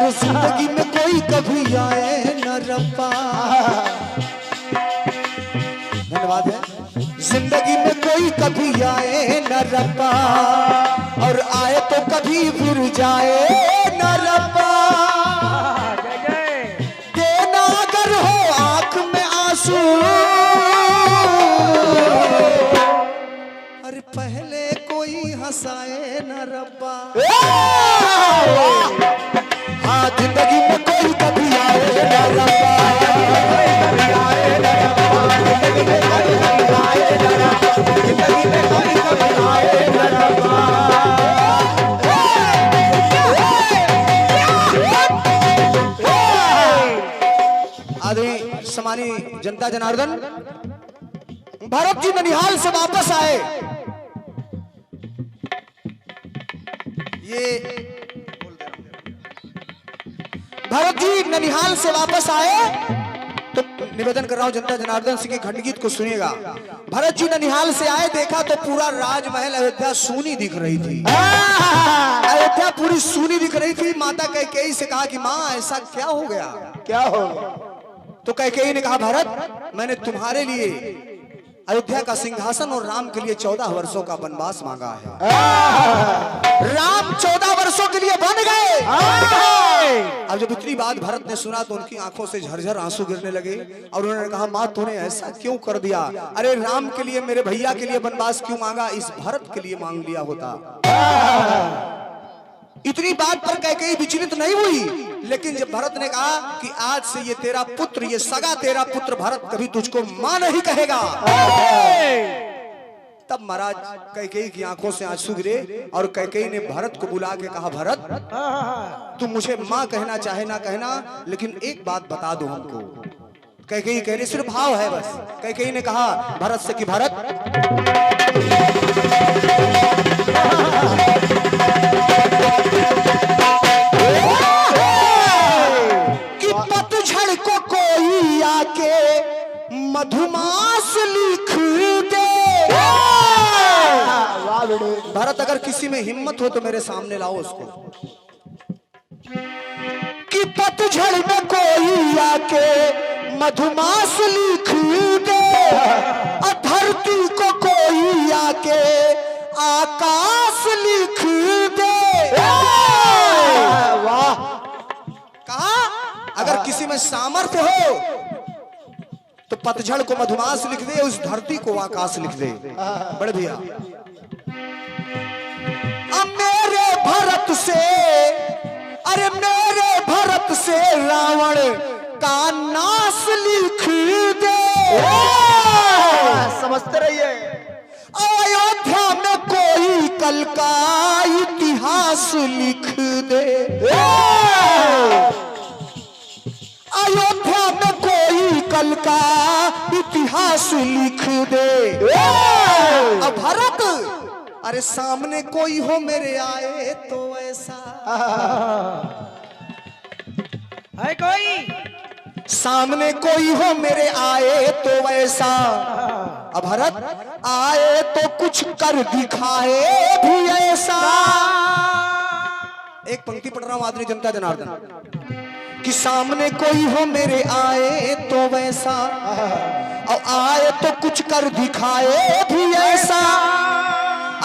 और जिंदगी में कोई कभी आए न रब्बा। धन्यवाद है। जिंदगी में कोई कभी आए न रब्बा, और आए तो कभी फिर जाए न रब्बा। देना अगर हो आंख में आंसू, अरे पहले कोई हंसाए न रब्बा। हाँ, जिंदगी में कोई कभी आए न रब्बा, आदरणीय सम्मानीय जनता जनार्दन, भरत जी ननिहाल से वापस आए। ये भरत जी ननिहाल से वापस आए तो निवेदन कर रहा हूं जनता जनार्दन सिंह के खंडगीत को सुनिएगा। भरत जी ननिहाल से आए, देखा तो पूरा राजमहल अयोध्या सूनी दिख रही थी। अयोध्या पूरी सूनी दिख रही थी। माता कैकेयी से कहा कि माँ ऐसा क्या हो गया, क्या हो गया? तो कैकेयी ने कहा भरत, मैंने तुम्हारे लिए अयोध्या का सिंहासन और राम के लिए 14 वर्षों का वनवास मांगा है। राम 14 वर्षों के लिए बन गए। अब जब इतनी बात भरत ने सुना तो उनकी आंखों से झरझर आंसू गिरने लगे और उन्होंने कहा माँ तूने ऐसा क्यों कर दिया? अरे राम के लिए, मेरे भैया के लिए वनवास क्यों मांगा? इस भरत के लिए मांग लिया होता। इतनी बात पर कैकेयी विचलित नहीं हुई, लेकिन जब भरत ने कहा कि आज से ये तेरा पुत्र, ये सगा तेरा पुत्र भरत कभी तुझको मां नहीं कहेगा, तब महाराज कैकेयी की आंखों से आंसू गिरे और कैकेयी ने भरत को बुला के कहा भरत, तुम मुझे मां कहना चाहे ना कहना, लेकिन एक बात बता दो हमको। कैकेयी कह रही, सिर्फ भाव है बस। कैकेयी ने कहा भरत से कि भरत, कि पतझड़ को कोई आके मधुमास लिख दे। भरत अगर किसी में हिम्मत हो तो मेरे सामने लाओ उसको। कि पतझड़ में कोई आके मधुमास लिख दे, और धरती को कोई आके आकाश लिख दे। वाह! कहा अगर किसी में सामर्थ्य हो तो पतझड़ को मधुमास लिख दे, उस धरती को आकाश लिख दे। बड़े भैया, अब मेरे भरत से, अरे मेरे भरत से रावण का नाश लिख दे। समझते रहिए। अयोध्या में कोई कल का इतिहास लिख दे। अयोध्या में कोई कल का इतिहास लिख दे। अब भरत, अरे सामने कोई हो मेरे आए तो ऐसा है कोई, सामने कोई हो मेरे आए तो वैसा। अब भरत आए तो कुछ कर दिखाए भी ऐसा। एक पंक्ति पढ़ रहा हूं आदरणीय जनता जनार्दन, कि सामने कोई हो मेरे आए तो वैसा, और आए तो कुछ कर दिखाए भी ऐसा।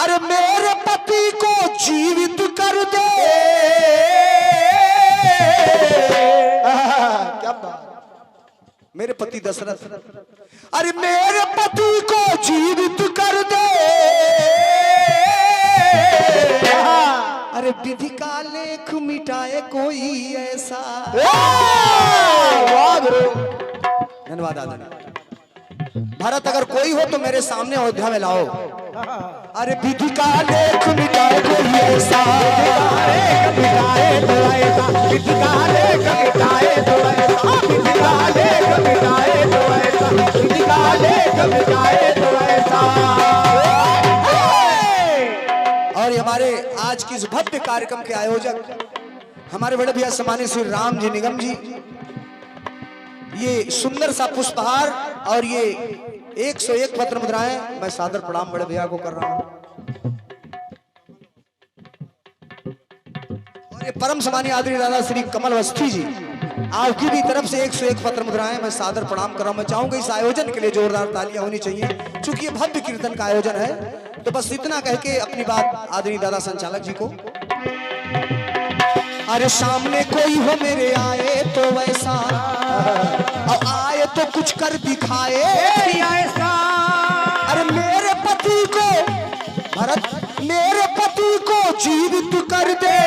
अरे मेरे पति को जीवित कर दे। क्या बात, मेरे पति दशरथ, अरे मेरे पति को जीवित कर दे। अरे विधि का लेख मिटाए कोई ऐसा। धन्यवाद आदरणीय। भरत अगर कोई हो तो मेरे सामने अयोध्या में लाओ। अरे विधि का लेख मिटाए कोई ऐसा, मिटाए तो ऐसा, विधि का लेख मिटाए तो ऐसा, विधि का लेख मिटाए तो ऐसा, विधि का लेख मिटाए तो ऐसा। और हमारे आज की इस भव्य कार्यक्रम के आयोजक हमारे बड़े भैया सम्मानित श्री राम जी निगम जी, ये सुंदर सा पुष्पहार और ये 101 पत्र मुद्राएं मैं सादर प्रणाम बड़े भैया को कर रहा हूं। ये परम सम्मानीय आदरणीय दादा श्री कमल अवस्थी जी, आपकी भी तरफ से 101 पत्र मुद्राएं मैं सादर प्रणाम कर रहा हूं। मैं चाहूंगा इस आयोजन के लिए जोरदार तालियां होनी चाहिए, क्योंकि ये भव्य कीर्तन का आयोजन है। तो बस इतना कह के अपनी बात आदरणीय दादा संचालक जी को। अरे सामने कोई हो मेरे आए तो वैसा, और आए तो कुछ कर दिखाए ऐसा अरे मेरे पति को भरत, मेरे पति को जीवित कर दे।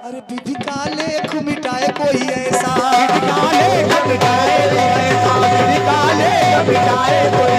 अरे विधि का लेख मिटाए कोई ऐसा, विधि का लेख मिटाए कोई ऐसा, विधि का लेख मिटाए कोई